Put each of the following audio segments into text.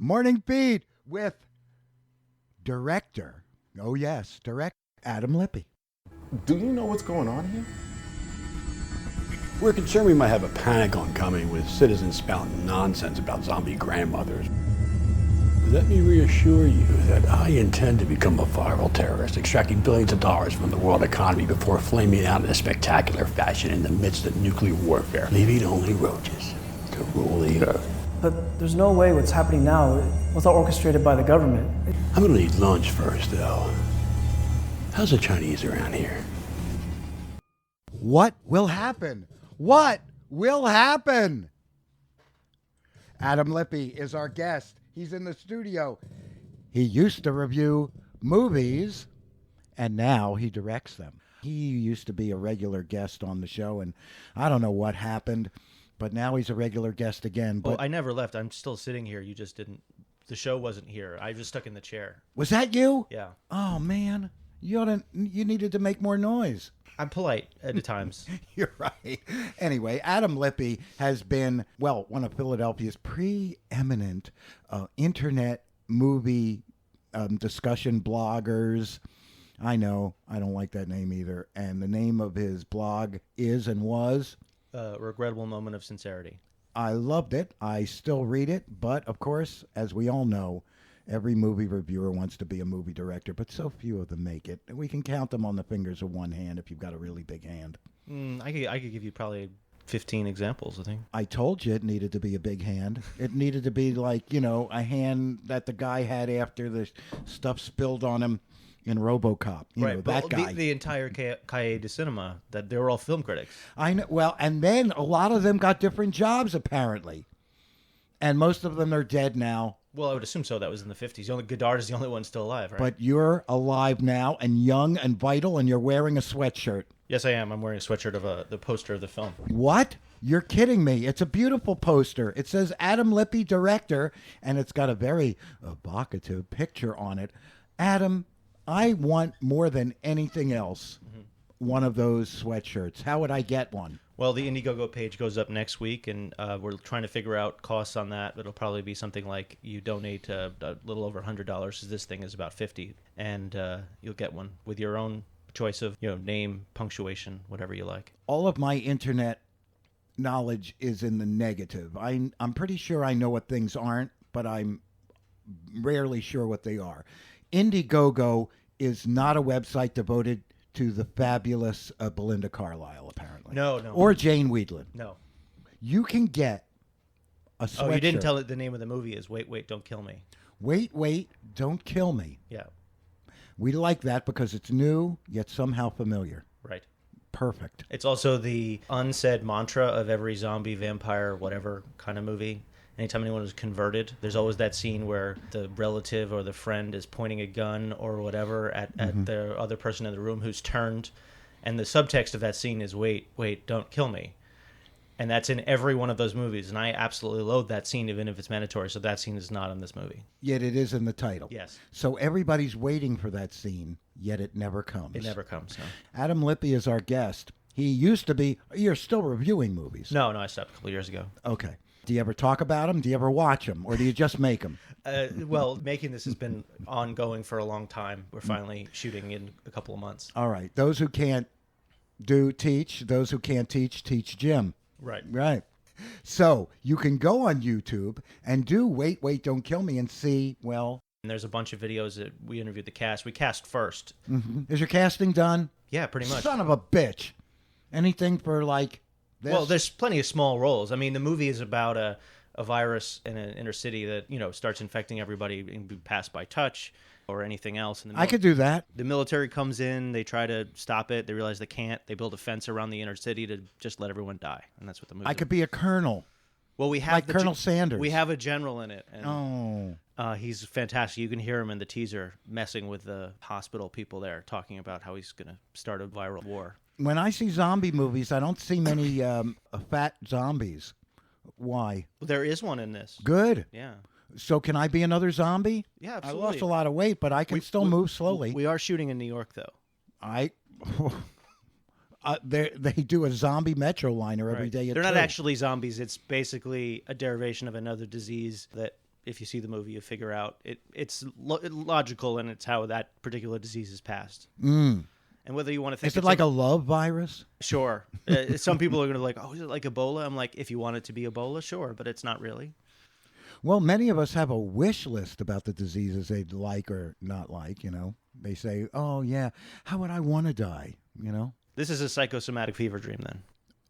Morning Beat with director. Oh, yes, director Adam Lippe. Do you know what's going on here? We're concerned we might have a panic oncoming with citizens spouting nonsense about zombie grandmothers. Let me reassure you that I intend to become a viral terrorist, extracting billions of dollars from the world economy before flaming out in a spectacular fashion in the midst of nuclear warfare, leaving only roaches to rule the earth. But there's no way what's happening now was all orchestrated by the government. I'm gonna need lunch first, though. How's the Chinese around here? What will happen? What will happen? Adam Lippe is our guest. He's in the studio. He used to review movies, and now he directs them. He used to be a regular guest on the show, and I don't know what happened, but now he's a regular guest again. But I never left. I'm still sitting here. You just didn't. The show wasn't here. I was stuck in the chair. Was that you? Yeah. Oh, man. You needed to make more noise. I'm polite at times. You're right. Anyway, Adam Lippe has been, one of Philadelphia's preeminent internet movie discussion bloggers. I know, I don't like that name either. And the name of his blog is and was? Regrettable Moment of Sincerity. I loved it. I still read it. But, of course, as we all know, every movie reviewer wants to be a movie director, but so few of them make it. We can count them on the fingers of one hand if you've got a really big hand. I could give you probably 15 examples, I think. I told you it needed to be a big hand. It needed to be like, a hand that the guy had after the stuff spilled on him in RoboCop. That guy. The entire Cahiers du Cinema, that they were all film critics. I know. Well, and then a lot of them got different jobs, apparently. And most of them are dead now. Well, I would assume so. That was in the 50s. Godard is the only one still alive, right? But you're alive now and young and vital, and you're wearing a sweatshirt. Yes, I am. I'm wearing a sweatshirt of the poster of the film. What? You're kidding me. It's a beautiful poster. It says Adam Lippe, director, and it's got a very evocative picture on it. Adam, I want more than anything else one of those sweatshirts. How would I get one? Well, the Indiegogo page goes up next week, and we're trying to figure out costs on that. It'll probably be something like you donate a little over $100, because this thing is about $50, and you'll get one with your own choice of name, punctuation, whatever you like. All of my internet knowledge is in the negative. I'm pretty sure I know what things aren't, but I'm rarely sure what they are. Indiegogo is not a website devoted to the fabulous Belinda Carlisle, apparently. No. Or Jane Weedland. No. You can get a sweatshirt. Oh, you didn't tell it the name of the movie is Wait, Wait, Don't Kill Me. Wait, Don't Kill Me. Yeah. We like that because it's new, yet somehow familiar. Right. Perfect. It's also the unsaid mantra of every zombie, vampire, whatever kind of movie. Anytime anyone is converted, there's always that scene where the relative or the friend is pointing a gun or whatever at the other person in the room who's turned. And the subtext of that scene is, wait, don't kill me. And that's in every one of those movies. And I absolutely loathe that scene, even if it's mandatory. So that scene is not in this movie. Yet it is in the title. Yes. So everybody's waiting for that scene, yet it never comes. It never comes, no. Adam Lippe is our guest. He used to be, you're still reviewing movies. No, I stopped a couple years ago. Okay. Do you ever talk about them? Do you ever watch them? Or do you just make them? Well, making this has been ongoing for a long time. We're finally shooting in a couple of months. All right. Those who can't teach. Those who can't teach Jim. Right. So you can go on YouTube and do Wait, Don't Kill Me and see, And there's a bunch of videos that we interviewed the cast. We cast first. Mm-hmm. Is your casting done? Yeah, pretty much. Son of a bitch. Anything for like this? Well, there's plenty of small roles. I mean, the movie is about a virus in an inner city that, starts infecting everybody and can be passed by touch or anything else. I could do that. The military comes in. They try to stop it. They realize they can't. They build a fence around the inner city to just let everyone die. And that's what the movie is. I could be a colonel. Well, we have like Colonel Sanders. We have a general in it. And, he's fantastic. You can hear him in the teaser messing with the hospital people there, talking about how he's going to start a viral war. When I see zombie movies, I don't see many fat zombies. Why? Well, there is one in this. Good. Yeah. So can I be another zombie? Yeah, absolutely. I lost a lot of weight, but I can still move slowly. We are shooting in New York, though. They do a zombie Metroliner every day. They're not actually zombies. It's basically a derivation of another disease that if you see the movie, you figure out it's logical, and it's how that particular disease is passed. And whether you want to think Is it like a love virus? Sure. Some people are going to be like, oh, is it like Ebola? I'm like, if you want it to be Ebola, sure, but it's not really. Well, many of us have a wish list about the diseases they'd like or not like, They say, oh, yeah, how would I want to die, This is a psychosomatic fever dream then.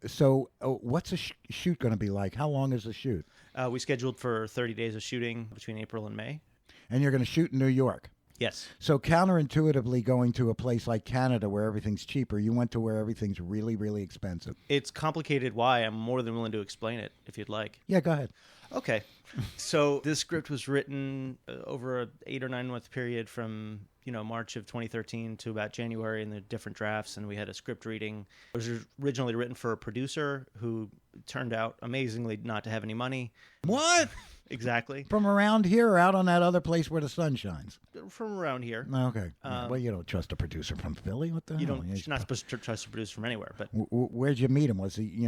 So what's a shoot going to be like? How long is the shoot? We scheduled for 30 days of shooting between April and May. And you're going to shoot in New York? Yes. So counterintuitively, going to a place like Canada where everything's cheaper, you went to where everything's really, really expensive. It's complicated why. I'm more than willing to explain it if you'd like. Yeah, go ahead. Okay. So this script was written over an 8 or 9 month period from March of 2013 to about January in the different drafts, and we had a script reading. It was originally written for a producer who turned out amazingly not to have any money. What? Exactly. From around here or out on that other place where the sun shines? From around here. Okay. Well, you don't trust a producer from Philly? What the hell? You're not supposed to trust a producer from anywhere. But where'd you meet him? Was he,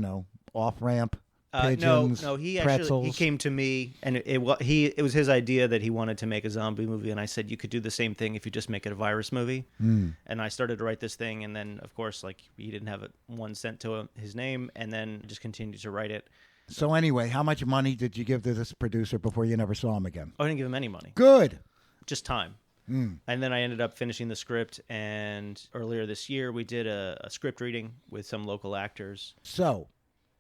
off-ramp? No. Pigeons, He pretzels? he came to me, and it was his idea that he wanted to make a zombie movie, and I said you could do the same thing if you just make it a virus movie. And I started to write this thing, and then of course, he didn't have 1 cent to his name, and then just continued to write it. So anyway, how much money did you give to this producer before you never saw him again? I didn't give him any money. Good. Just time. And then I ended up finishing the script, and earlier this year we did a script reading with some local actors. So,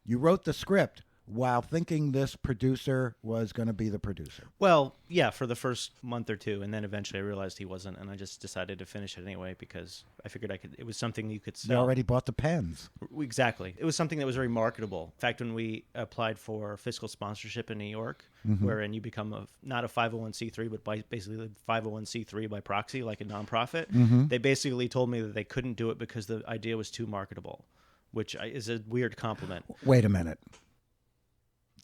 you wrote the script while thinking this producer was going to be the producer. Well, yeah, for the first month or two, and then eventually I realized he wasn't, and I just decided to finish it anyway because I figured it was something you could You sell. already bought the pens. Exactly. It was something that was very marketable. In fact, when we applied for fiscal sponsorship in New York, wherein you become not a 501c3, but basically a 501c3 by proxy, like a nonprofit, they basically told me that they couldn't do it because the idea was too marketable, which is a weird compliment. Wait a minute.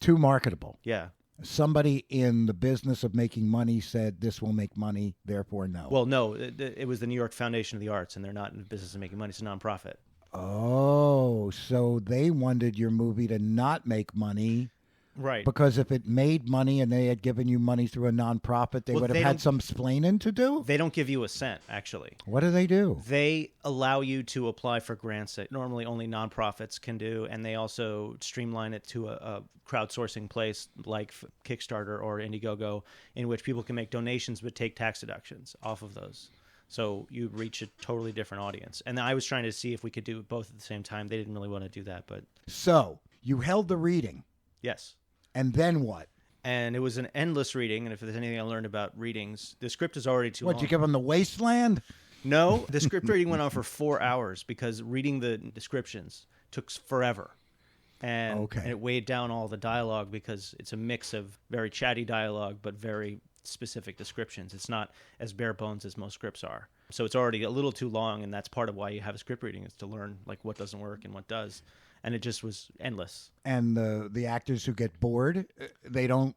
Too marketable. Yeah. Somebody in the business of making money said this will make money, therefore no. Well, no, it was the New York Foundation of the Arts, and they're not in the business of making money. It's a nonprofit. Oh, so they wanted your movie to not make money. Right. Because if it made money and they had given you money through a nonprofit, they would have had some splaining to do? They don't give you a cent, actually. What do they do? They allow you to apply for grants that normally only nonprofits can do, and they also streamline it to a crowdsourcing place like Kickstarter or Indiegogo, in which people can make donations but take tax deductions off of those. So you reach a totally different audience. And I was trying to see if we could do both at the same time. They didn't really want to do that, but... So, you held the reading. Yes. And then what? And it was an endless reading, and if there's anything I learned about readings, the script is already too long. What, you give them the wasteland? No, the script reading went on for 4 hours because reading the descriptions took forever. And it weighed down all the dialogue because it's a mix of very chatty dialogue but very specific descriptions. It's not as bare bones as most scripts are. So it's already a little too long, and that's part of why you have a script reading, is to learn what doesn't work and what does. And it just was endless. And the actors who get bored, they don't...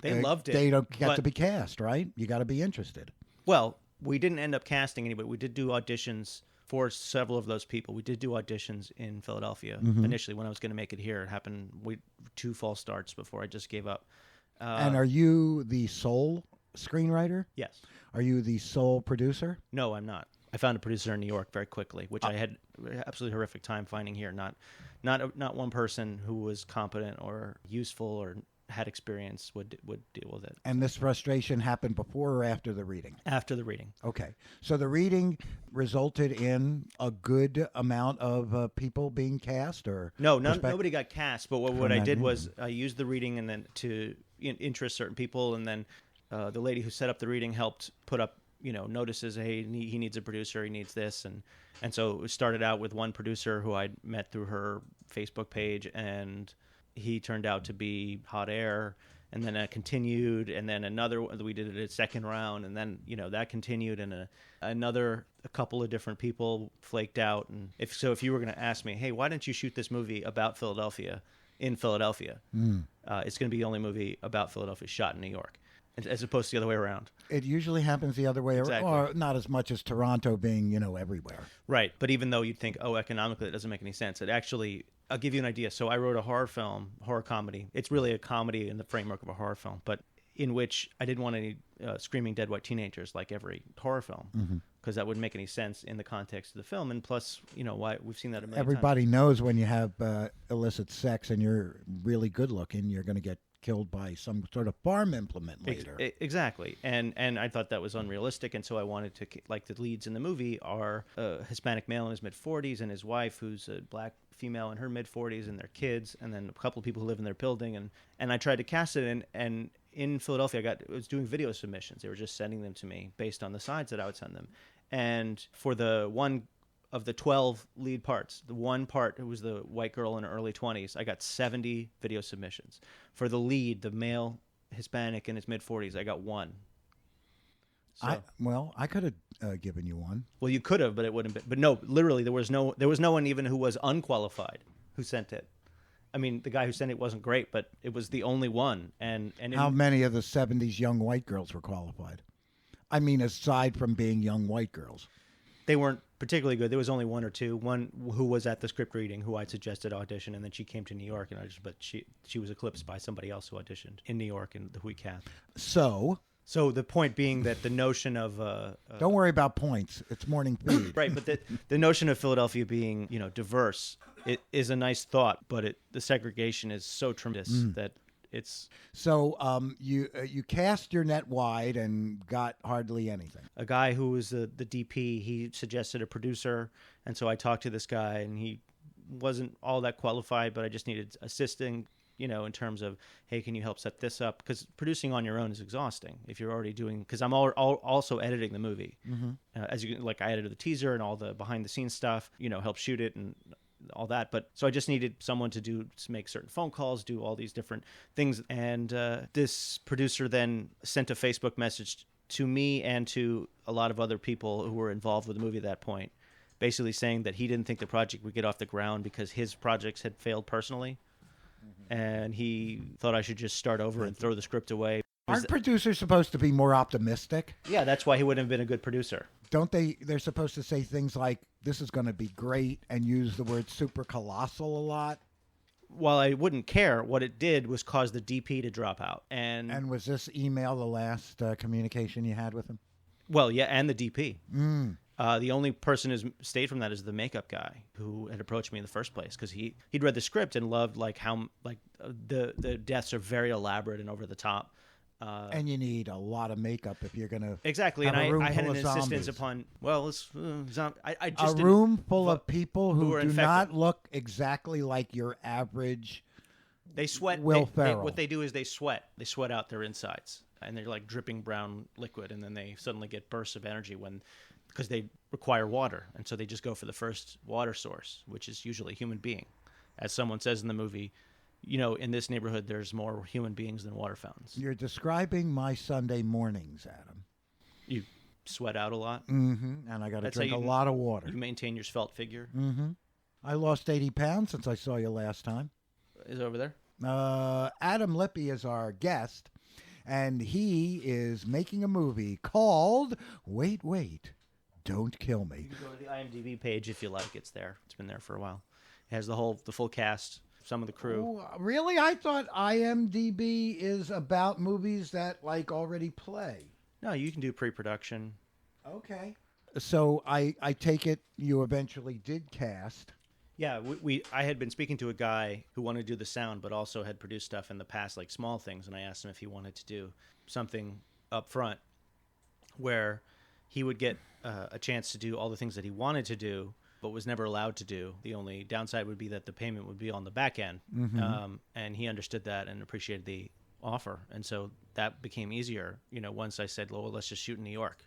They loved it. They don't get to be cast, right? You got to be interested. Well, we didn't end up casting anybody. We did do auditions for several of those people. We did do auditions in Philadelphia initially when I was going to make it here. It happened 2 false starts before I just gave up. And are you the sole screenwriter? Yes. Are you the sole producer? No, I'm not. I found a producer in New York very quickly, which I had absolutely horrific time finding here. Not one person who was competent or useful or had experience would deal with it. And this frustration happened before or after the reading? After the reading. Okay. So the reading resulted in a good amount of people being cast, or no, nobody got cast. But what I did was I used the reading and then to interest certain people, and then the lady who set up the reading helped put up notices. Hey, he needs a producer. He needs this, and so it started out with one producer who I'd met through her Facebook page, and he turned out to be hot air, and then it continued, and then we did a second round, and then that continued, and a couple of different people flaked out. And if you were going to ask me, hey, why didn't you shoot this movie about Philadelphia in Philadelphia? It's going to be the only movie about Philadelphia shot in New York, as opposed to the other way around. It usually happens the other way Exactly. around, or not as much as Toronto being everywhere. Right, but even though you'd think, economically it doesn't make any sense, it actually... I'll give you an idea. So I wrote a horror comedy. It's really a comedy in the framework of a horror film, but in which I didn't want any screaming dead white teenagers like every horror film, because that wouldn't make any sense in the context of the film. And plus, why we've seen that a million Everybody times. knows when you have illicit sex and you're really good looking, you're going to get killed by some sort of farm implement later. Exactly, and I thought that was unrealistic, and so I wanted to, like, the leads in the movie are a Hispanic male in his mid-40s and his wife, who's a black female in her mid-40s, and their kids, and then a couple of people who live in their building, and I tried to cast it, and in Philadelphia, I was doing video submissions. They were just sending them to me based on the sides that I would send them, and for the one of the 12 lead parts, the one part who was the white girl in her early 20s, I got 70 video submissions. For the lead, the male Hispanic in his mid-40s, I got one. So, I could have given you one. well, you could have, but it wouldn't be. But no, literally, there was no one even who was unqualified who sent it. I mean, the guy who sent it wasn't great, but it was the only one. And How many of the 70s young white girls were qualified? I mean, aside from being young white girls. they weren't particularly good. There was only one or two. One who was at the script reading, who I suggested audition, and then she came to New York, and but she was eclipsed by somebody else who auditioned in New York, and who we cast. So the point being that the notion of don't worry about points. It's morning feed. right, but the notion of Philadelphia being diverse, it is a nice thought, but the segregation is so tremendous that it's So you cast your net wide and got hardly anything. a guy who was the DP. He suggested a producer, and so I talked to this guy, and he wasn't all that qualified, but I just needed assisting, in terms of, hey, can you help set this up? Because producing on your own is exhausting if you're already doing. Because I'm also editing the movie, as you like, I edited the teaser and all the behind the scenes stuff, help shoot it and all that. But so I just needed someone to make certain phone calls, do all these different things. And this producer then sent a Facebook message to me and to a lot of other people who were involved with the movie at that point, basically saying that he didn't think the project would get off the ground because his projects had failed personally. And he thought I should just start over and throw the script away. Aren't producers supposed to be more optimistic? Yeah, that's why he wouldn't have been a good producer. Don't they? They're supposed to say things like, "This is going to be great," and use the word "super colossal" a lot. While I wouldn't care, what it did was cause the DP to drop out. And was this email the last communication you had with him? Well, yeah, and the DP. The only person who's stayed from that is the makeup guy who had approached me in the first place, because he'd read the script and loved how the deaths are very elaborate and over the top. And you need a lot of makeup if you're going to Exactly, and I had an insistence upon let's I just a room full of people who who are do infected. not look exactly like your average. They sweat. Will Ferrell. What they do is they sweat. They sweat out their insides, and they're like dripping brown liquid, and then they suddenly get bursts of energy because they require water, and so they just go for the first water source, which is usually a human being. As someone says in the movie, in this neighborhood, there's more human beings than water fountains. You're describing my Sunday mornings, Adam. You sweat out a lot. Mm-hmm. And I got to That's drink how a you- lot of water. You maintain your svelte figure. Mm-hmm. I lost 80 pounds since I saw you last time. Is it over there? Adam Lippe is our guest, and he is making a movie called Wait, Don't Kill Me. You can go to the IMDb page if you like. It's there. It's been there for a while. It has the full cast, some of the crew. Oh, really? I thought IMDb is about movies that already play. No, you can do pre-production. Okay. So I take it you eventually did cast. Yeah, I had been speaking to a guy who wanted to do the sound, but also had produced stuff in the past, like small things, and I asked him if he wanted to do something up front where he would get a chance to do all the things that he wanted to do, but was never allowed to do. The only downside would be that the payment would be on the back end, and he understood that and appreciated the offer, and so that became easier. Once I said, "Well, let's just shoot in New York,"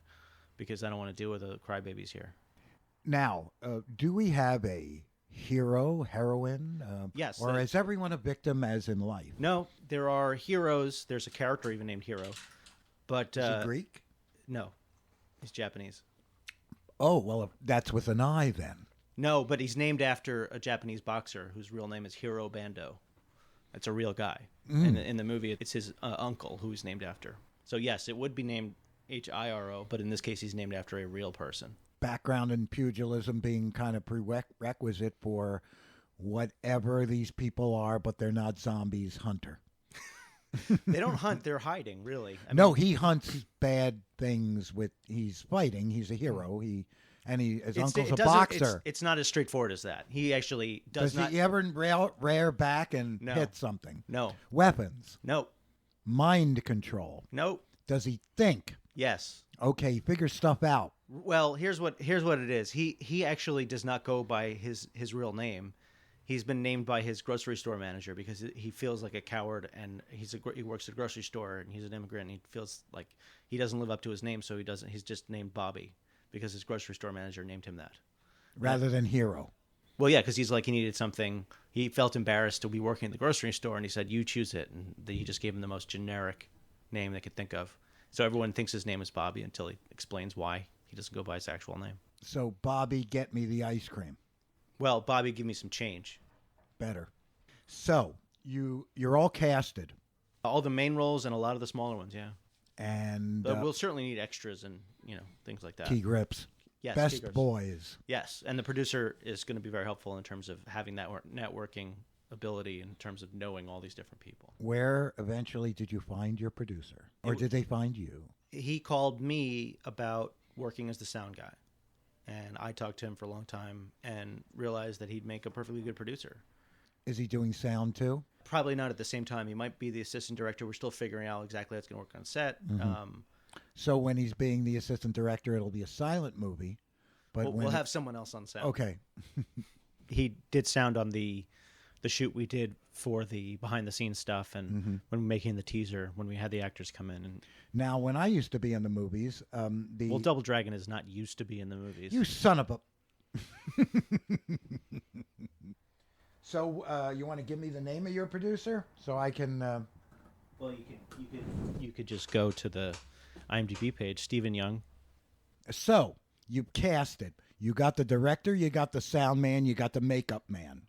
because I don't want to deal with the crybabies here. Now, do we have a hero, heroine? Yes. Or is everyone a victim as in life? No, there are heroes. There's a character even named Hero, but Is he Greek? no, he's Japanese. Oh, well, that's with an I then. No, but he's named after a Japanese boxer whose real name is Hiro Bando. It's a real guy. In the movie, it's his uncle who he's named after. So yes, it would be named Hiro, but in this case, he's named after a real person. Background in pugilism being kind of prerequisite for whatever these people are, but they're not zombies, hunter. They don't hunt; they're hiding. Really. No, he hunts bad things with. He's fighting. He's a hero. His uncle's a boxer. It's not as straightforward as that. He actually Does not. he ever rear back and No. hit something? No. Weapons. Nope. Mind control. Nope. Does he think? Yes. Okay, he figures stuff out. Well, here's what it is. He actually does not go by his real name. He's been named by his grocery store manager because he feels like a coward, and he works at a grocery store, and he's an immigrant, and he feels like he doesn't live up to his name, so he's just named Bobby because his grocery store manager named him that. Rather than hero. Well, yeah, because he needed something. He felt embarrassed to be working in the grocery store, and he said, "You choose it," and he just gave him the most generic name they could think of. So everyone thinks his name is Bobby until he explains why he doesn't go by his actual name. So, Bobby, get me the ice cream. Well, Bobby, give me some change. Better. So, you're all casted. All the main roles and a lot of the smaller ones, yeah. And But we'll certainly need extras and things like that. key grips. Yes, Best key grips. boys. Yes, and the producer is going to be very helpful in terms of having that networking ability in terms of knowing all these different people. Where eventually did you find your producer? Or did they find you? He called me about working as the sound guy, and I talked to him for a long time and realized that he'd make a perfectly good producer. Is he doing sound too? Probably not at the same time. He might be the assistant director. We're still figuring out exactly how it's going to work on set. So when he's being the assistant director, it'll be a silent movie. But We'll have someone else on set. Okay. He did sound on the shoot we did for the behind the scenes stuff, and when making the teaser, when we had the actors come in. And Now, when I used to be in the movies, well, Double Dragon is not used to be in the movies. You son of a... So, you want to give me the name of your producer so I can... Well, you could just go to the IMDb page, Stephen Young. So, you cast it. You got the director, you got the sound man, you got the makeup man.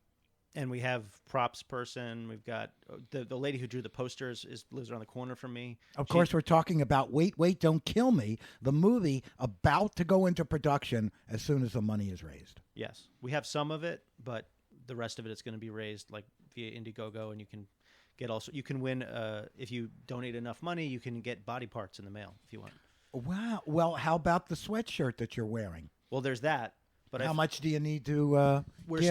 And we have props person. We've got the lady who drew the posters lives around the corner from me. Of course, we're talking about Wait, Wait, Don't Kill Me, the movie about to go into production as soon as the money is raised. Yes, we have some of it, but the rest of it is going to be raised like via Indiegogo, and you can win if you donate enough money, you can get body parts in the mail if you want. Wow. Well, how about the sweatshirt that you're wearing? Well, there's that. But how much do you need to we're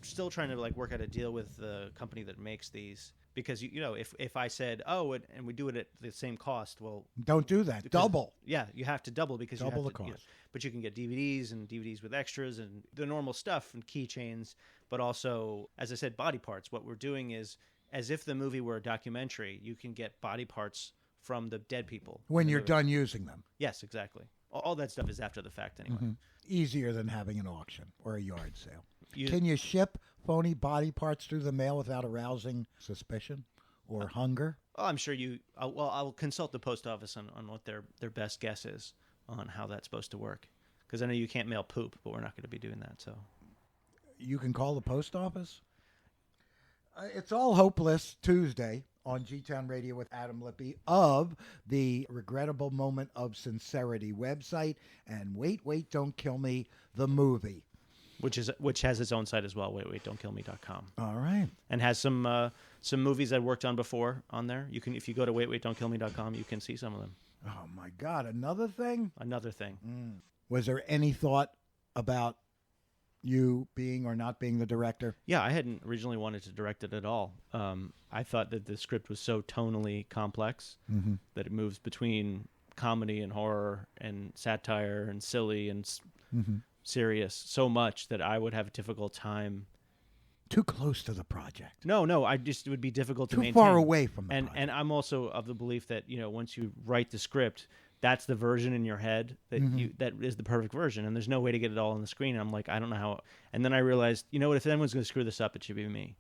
still trying to work out a deal with the company that makes these, because if I said and we do it at the same cost, well, don't do that. Double. Yeah, you have to double because double you have the to, cost. But you can get DVDs and DVDs with extras and the normal stuff and keychains, but also, as I said, body parts. What we're doing is, as if the movie were a documentary, you can get body parts from the dead people when you're done using them. Yes, exactly. All that stuff is after the fact anyway. Mm-hmm. Easier than having an auction or a yard sale. Can you ship phony body parts through the mail without arousing suspicion or hunger? Oh, I'm sure I'll consult the post office on what their best guess is on how that's supposed to work. Because I know you can't mail poop, but we're not going to be doing that. So you can call the post office? It's All Hopeless Tuesday on GTown Radio with Adam Lippe of the Regrettable Moment of Sincerity website and Wait, Wait, Don't Kill Me, the movie. Which has its own site as well, waitwaitdon'tkillme.com. All right. And has some movies I worked on before on there. You can, if you go to waitwaitdon'tkillme.com, you can see some of them. Oh my God, another thing? Another thing. Was there any thought about you being or not being the director? Yeah, I hadn't originally wanted to direct it at all. I thought that the script was so tonally complex that it moves between comedy and horror and satire and silly and serious so much that I would have a difficult time. Too close to the project. No, it would be difficult to Too maintain. far away from the project. And I'm also of the belief that, once you write the script, that's the version in your head that is the perfect version, and there's no way to get it all on the screen. And I'm like, I don't know how. And then I realized, if anyone's going to screw this up, it should be me.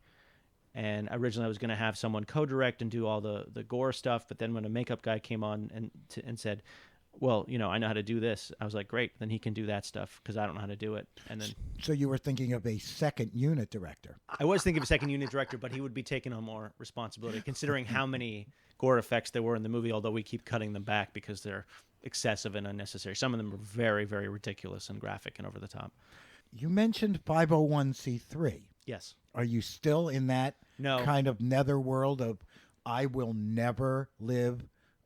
And originally I was going to have someone co-direct and do all the gore stuff, but then when a makeup guy came on and said, well, I know how to do this, I was like, great, then he can do that stuff because I don't know how to do it. And then, so you were thinking of a second unit director? I was thinking of a second unit director, but he would be taking on more responsibility, considering how many gore effects there were in the movie, although we keep cutting them back because they're excessive and unnecessary. Some of them are very, very ridiculous and graphic and over the top. You mentioned 501c3. Yes. Are you still in that kind of netherworld of I will never live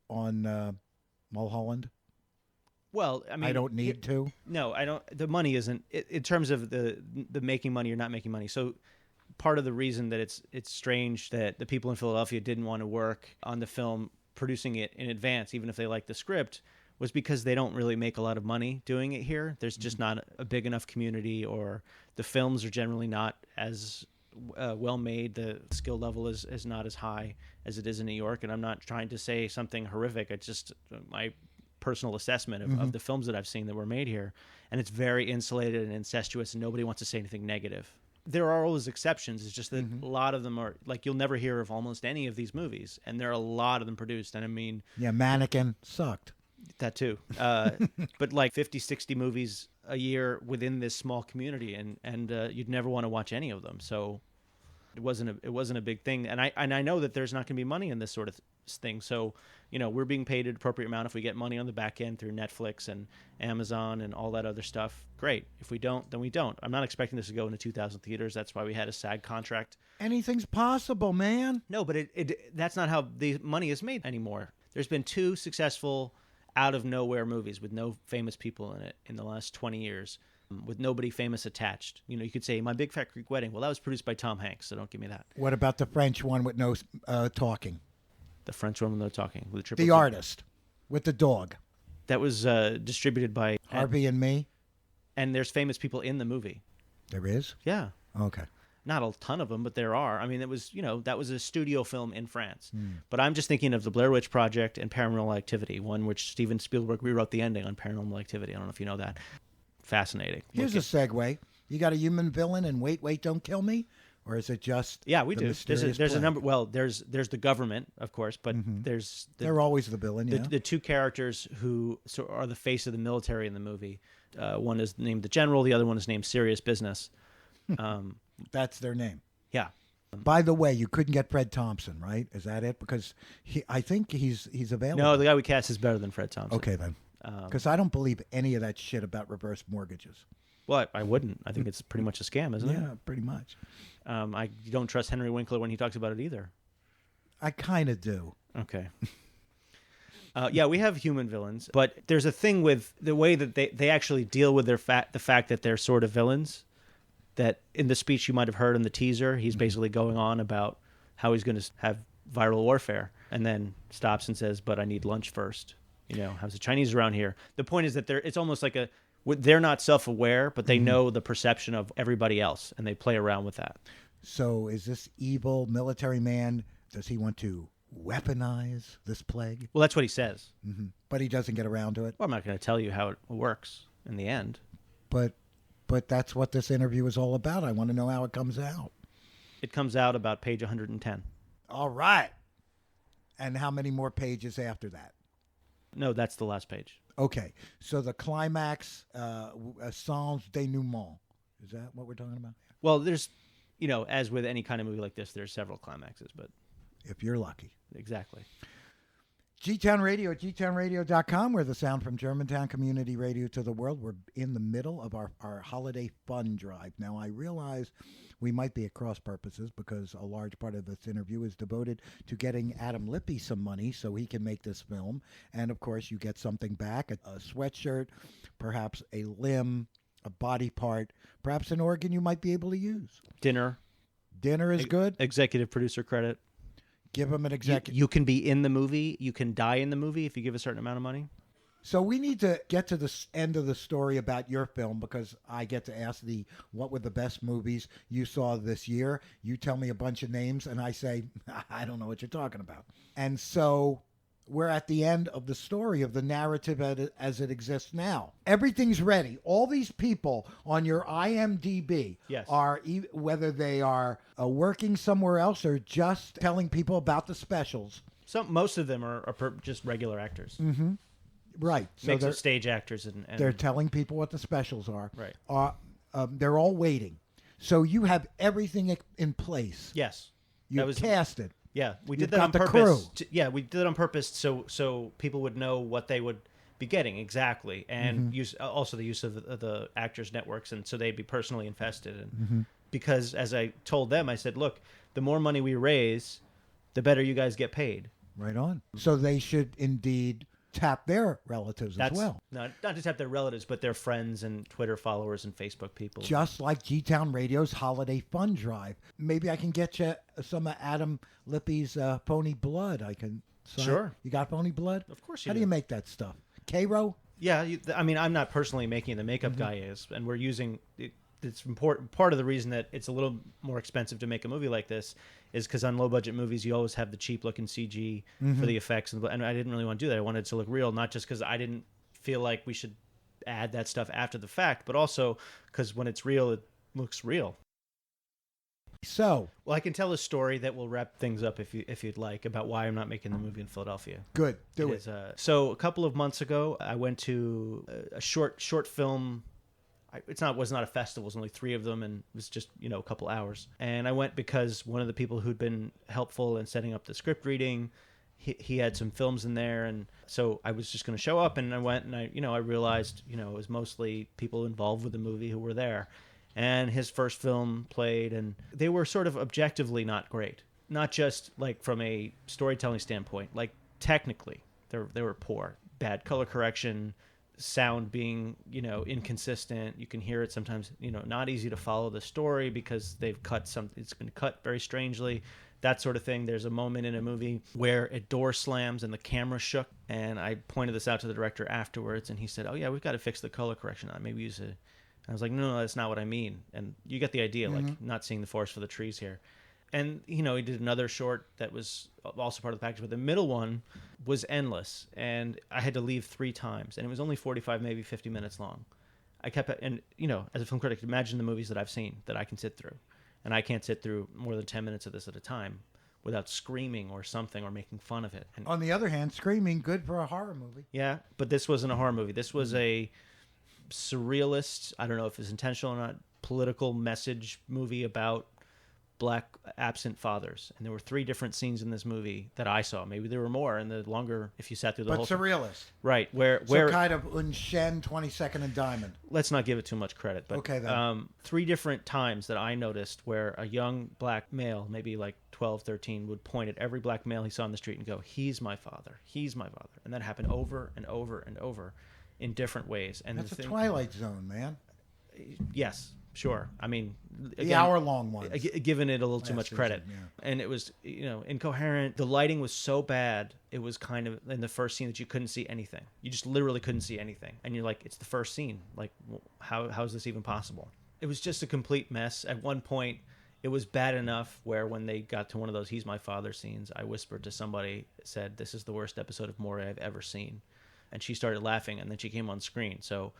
on Mulholland. Well, I mean, I don't need to. No, I don't. The money isn't in terms of the making money or not making money. So part of the reason that it's strange that the people in Philadelphia didn't want to work on the film, producing it in advance, even if they liked the script, was because they don't really make a lot of money doing it here. There's just not a big enough community, or the films are generally not as well made. The skill level is not as high as it is in New York. And I'm not trying to say something horrific. It's just my personal assessment of the films that I've seen that were made here. And it's very insulated and incestuous, and nobody wants to say anything negative. There are always exceptions. It's just that a lot of them are, like, you'll never hear of almost any of these movies. And there are a lot of them produced. And I mean... Yeah, Mannequin sucked. That too. But like 50, 60 movies a year within this small community, and you'd never want to watch any of them. So it wasn't a big thing. And I know that there's not going to be money in this sort of thing. So, we're being paid an appropriate amount. If we get money on the back end through Netflix and Amazon and all that other stuff, great. If we don't, then we don't. I'm not expecting this to go into 2,000 theaters. That's why we had a SAG contract. Anything's possible, man. No, but that's not how the money is made anymore. There's been 2 successful out of nowhere movies with no famous people in it in the last 20 years, with nobody famous attached. You could say My Big Fat Greek Wedding. Well, that was produced by Tom Hanks, so don't give me that. What about the French one with no talking? The French one with no talking. With the Artist with the dog. That was distributed by Harvey and Me. And there's famous people in the movie. There is? Yeah. Okay. Not a ton of them, but there are. I mean, it was, that was a studio film in France. But I'm just thinking of the Blair Witch Project and Paranormal Activity, one which Steven Spielberg rewrote the ending on Paranormal Activity. I don't know if you know that. Fascinating. Here's a segue. You got a human villain in Wait, Wait, Don't Kill Me? Or is it just Yeah, we do. There's a number. Well, there's the government, of course, but they're always the villain, yeah. The 2 characters who are the face of the military in the movie. One is named the General. The other one is named Serious Business. That's their name. Yeah. By the way, you couldn't get Fred Thompson, right? Is that it? Because I think he's available. No, the guy we cast is better than Fred Thompson. Okay, then. Because I don't believe any of that shit about reverse mortgages. Well, I wouldn't. I think it's pretty much a scam, isn't it? Yeah, pretty much. I don't trust Henry Winkler when he talks about it either. I kind of do. Okay. Yeah, we have human villains, but there's a thing with the way that they actually deal with the fact that they're sort of villains. That in the speech you might have heard in the teaser, he's basically going on about how he's going to have viral warfare, and then stops and says, "But I need lunch first." How's the Chinese around here? The point is that it's almost like they're not self-aware, but they know the perception of everybody else, and they play around with that. So is this evil military man, does he want to weaponize this plague? Well, that's what he says. Mm-hmm. But he doesn't get around to it? Well, I'm not going to tell you how it works in the end. But that's what this interview is all about. I want to know how it comes out. It comes out about page 110. All right. And how many more pages after that? No, that's the last page. Okay. So the climax, sans denouement. Is that what we're talking about? Well, there's, as with any kind of movie like this, there's several climaxes, but... If you're lucky. Exactly. GTown Radio at gtownradio.com. We're the sound from Germantown Community Radio to the world. We're in the middle of our holiday fun drive. Now, I realize we might be at cross purposes because a large part of this interview is devoted to getting Adam Lippe some money so he can make this film. And, of course, you get something back, a sweatshirt, perhaps a limb, a body part, perhaps an organ you might be able to use. Dinner. Dinner is good. Executive producer credit. Give him an executive. You can be in the movie. You can die in the movie if you give a certain amount of money. So we need to get to the end of the story about your film because I get to ask what were the best movies you saw this year. You tell me a bunch of names and I say, I don't know what you're talking about. And so we're at the end of the story of the narrative as it exists now. Everything's ready. All these people on your IMDb are, whether they are working somewhere else or just telling people about the specials. Most of them are just regular actors. Mm-hmm. Right. So they're stage actors. And they're telling people what the specials are. Right. They're all waiting. So you have everything in place. Yes. You've casted. Yeah, we did You've that on got the purpose. crew. We did it on purpose so people would know what they would be getting exactly, and also the use of the actors' networks, and so they'd be personally invested. And because, as I told them, I said, look, the more money we raise, the better you guys get paid. Right on. So they should indeed tap their relatives as well. Not to tap their relatives, but their friends and Twitter followers and Facebook people. Just like GTown Radio's Holiday Fund Drive. Maybe I can get you some of Adam Lippe's Pony Blood. I can sign. Sure. You got Pony Blood? Of course you How do you make that stuff? Cairo? Yeah, I mean, I'm not personally making it. The makeup guy is, and we're using it. It's important. Part of the reason that it's a little more expensive to make a movie like this is because on low budget movies you always have the cheap looking CG for the effects, and I didn't really want to do that. I wanted it to look real, not just because I didn't feel like we should add that stuff after the fact, but also because when it's real, it looks real. So, well, I can tell a story that will wrap things up if you'd like about why I'm not making the movie in Philadelphia. Good, do it. So a couple of months ago, I went to a short film. Was not a festival. It was only 3 of them, and it was just a couple hours. And I went because one of the people who'd been helpful in setting up the script reading, he had some films in there, and so I was just going to show up. And I went, and I realized it was mostly people involved with the movie who were there. And his first film played, and they were sort of objectively not great. Not just like from a storytelling standpoint, like technically they were poor, bad color correction, sound being inconsistent. You can hear it sometimes, not easy to follow the story because they've cut it's been cut very strangely, that sort of thing. There's a moment in a movie where a door slams and the camera shook, and I pointed this out to the director afterwards, and he said, "Oh yeah, we've got to fix the color correction on it. Maybe use a..." I was like, no, that's not what I mean. And you get the idea, like not seeing the forest for the trees here. And, he did another short that was also part of the package, but the middle one was endless. And I had to leave 3 times. And it was only 45, maybe 50 minutes long. I kept, and, as a film critic, imagine the movies that I've seen that I can sit through. And I can't sit through more than 10 minutes of this at a time without screaming or something or making fun of it. And, on the other hand, screaming, good for a horror movie. Yeah, but this wasn't a horror movie. This was a surrealist, I don't know if it's intentional or not, political message movie about black absent fathers. And there were 3 different scenes in this movie that I saw. Maybe there were more, and the longer, if you sat through the whole... But surrealist. Right, where kind of Unshen, 22nd and Diamond. Let's not give it too much credit, but okay, then. 3 different times that I noticed where a young black male, maybe like 12, 13, would point at every black male he saw on the street and go, "He's my father, he's my father." And that happened over and over and over in different ways. And that's a Twilight Zone, man. Yes, sure. I mean, again, the hour-long ones. Giving it a little too much credit. Season, yeah. And it was, incoherent. The lighting was so bad. It was kind of in the first scene that you couldn't see anything. You just literally couldn't see anything. And you're like, it's the first scene. Like, how is this even possible? It was just a complete mess. At one point, it was bad enough where when they got to one of those "He's my father" scenes, I whispered to somebody, said, "This is the worst episode of Maury I've ever seen." And she started laughing, and then she came on screen. So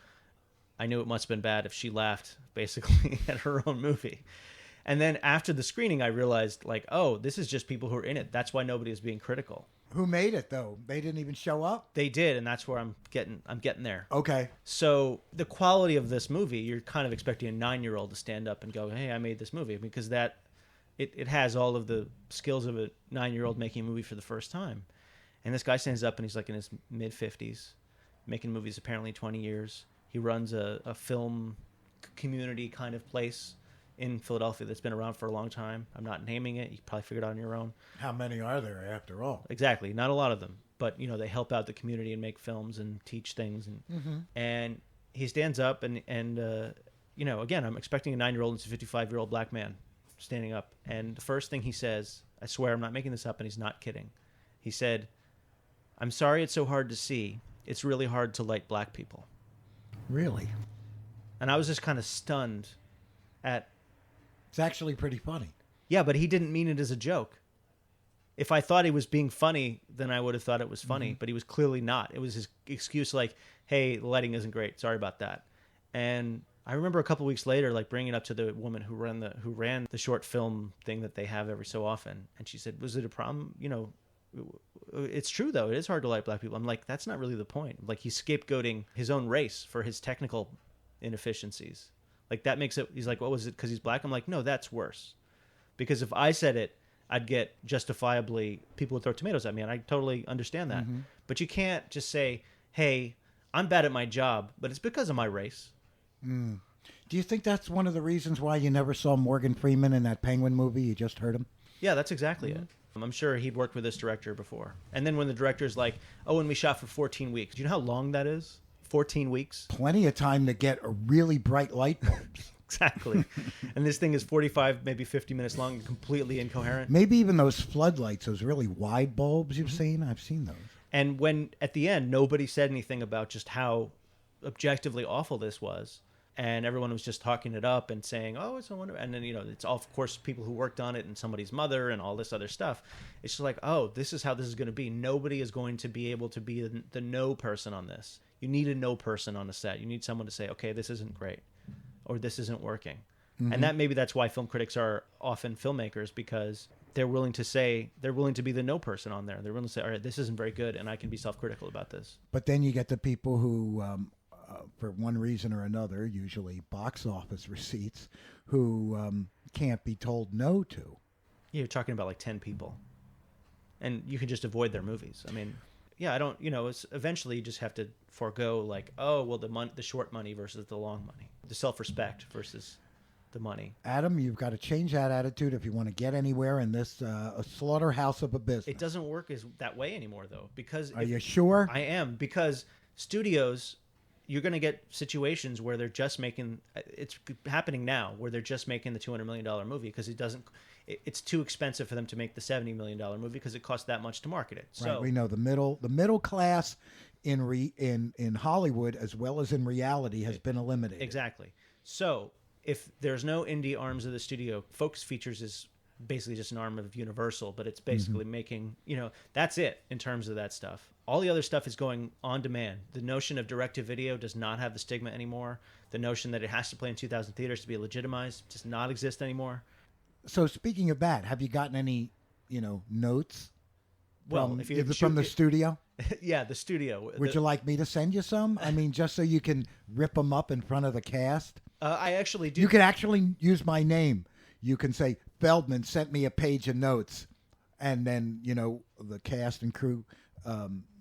I knew it must have been bad if she laughed, basically, at her own movie. And then after the screening, I realized, like, oh, this is just people who are in it. That's why nobody is being critical. Who made it, though? They didn't even show up? They did, and that's where I'm getting there. Okay. So the quality of this movie, you're kind of expecting a 9-year-old to stand up and go, "Hey, I made this movie," because it has all of the skills of a 9-year-old making a movie for the first time. And this guy stands up, and he's like in his mid-50s, making movies apparently 20 years. He runs a film community kind of place in Philadelphia that's been around for a long time. I'm not naming it. You probably figured it out on your own. How many are there, after all? Exactly. Not a lot of them. But, they help out the community and make films and teach things. And he stands up, and again, I'm expecting a 9-year-old and a 55-year-old black man standing up. And the first thing he says, I swear I'm not making this up, and he's not kidding. He said, "I'm sorry it's so hard to see. It's really hard to like black people." Really? And I was just kind of stunned at... It's actually pretty funny. Yeah, but he didn't mean it as a joke. If I thought he was being funny, then I would have thought it was funny, but he was clearly not. It was his excuse like, "Hey, the lighting isn't great. Sorry about that." And I remember a couple weeks later, like, bringing it up to the woman who ran the short film thing that they have every so often. And she said, "Was it a problem? It's true, though. It is hard to like black people." I'm like, that's not really the point. Like, he's scapegoating his own race for his technical inefficiencies. Like, that makes it... He's like, "What was it? Because he's black?" I'm like, no, that's worse. Because if I said it, I'd get justifiably... People would throw tomatoes at me, and I totally understand that. But you can't just say, "Hey, I'm bad at my job, but it's because of my race." Do you think that's one of the reasons why you never saw Morgan Freeman in that Penguin movie? You just heard him? Yeah, that's exactly it. I'm sure he'd worked with this director before. And then when the director's like, oh, and we shot for 14 weeks. Do you know how long that is? 14 weeks? Plenty of time to get a really bright light bulbs. Exactly. And this thing is 45, maybe 50 minutes long and completely incoherent. Maybe even those floodlights, those really wide bulbs you've seen. I've seen those. And when, at the end, nobody said anything about just how objectively awful this was. And everyone was just talking it up and saying, oh, it's a wonder. And then, it's all, of course, people who worked on it and somebody's mother and all this other stuff. It's just like, oh, this is how this is going to be. Nobody is going to be able to be the no person on this. You need a no person on the set. You need someone to say, okay, this isn't great or this isn't working. Mm-hmm. And maybe that's why film critics are often filmmakers, because they're willing to be the no person on there. They're willing to say, all right, this isn't very good, and I can be self-critical about this. But then you get the people who, for one reason or another, usually box office receipts, who can't be told no to. You're talking about like 10 people. And you can just avoid their movies. I mean, yeah, I don't, it's eventually you just have to forego like, oh, well, the short money versus the long money. The self-respect versus the money. Adam, you've got to change that attitude if you want to get anywhere in this a slaughterhouse of a business. It doesn't work that way anymore, though. Because Are you sure? I am. Because studios, you're going to get situations where they're just making, it's happening now, where they're just making the $200 million movie because it's too expensive for them to make the $70 million movie because it costs that much to market it. So right, we know the middle class in Hollywood as well as in reality has been eliminated. Exactly. So if there's no indie arms of the studio, Focus Features is basically just an arm of Universal, but it's basically making, that's it in terms of that stuff. All the other stuff is going on demand. The notion of direct-to-video does not have the stigma anymore. The notion that it has to play in 2,000 theaters to be legitimized does not exist anymore. So speaking of that, have you gotten any, notes? Well, if you from the studio? Yeah, the studio. Would you like me to send you some? I mean, just so you can rip them up in front of the cast? I actually do. You can actually use my name. You can say, Feldman sent me a page of notes. And then, the cast and crew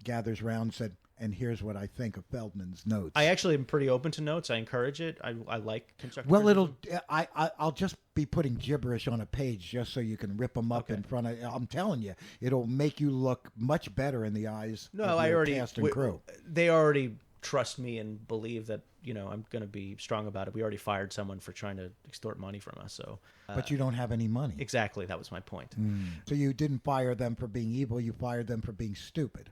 gathers around and said, and here's what I think of Feldman's notes. I actually am pretty open to notes. I encourage it. I like constructive criticism. Well, I'll just be putting gibberish on a page just so you can rip them up in front of. I'm telling you, it'll make you look much better in the eyes of your cast and crew. They already trust me and believe that I'm going to be strong about it. We already fired someone for trying to extort money from us. So, but you don't have any money. Exactly, that was my point. So you didn't fire them for being evil. You fired them for being stupid.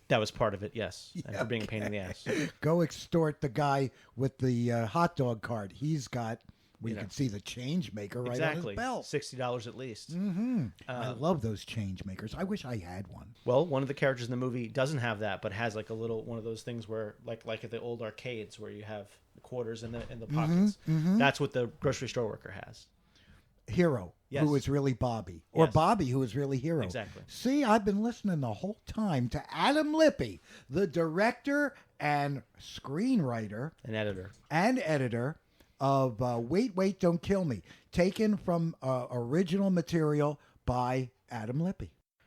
That was part of it, yes. And for being a pain in the ass. Go extort the guy with the hot dog cart. He's got, you can see the change maker right on his belt. $60 at least. Mm-hmm. I love those change makers. I wish I had one. Well, one of the characters in the movie doesn't have that, but has like a little one of those things where, like at the old arcades, where you have the quarters in the pockets. Mm-hmm. That's what the grocery store worker has. Hero, who is really Bobby, or Bobby, who is really Hero. Exactly. See, I've been listening the whole time to Adam Lippe, the director and screenwriter and editor of Wait, Don't Kill Me, taken from original material by Adam Lippe.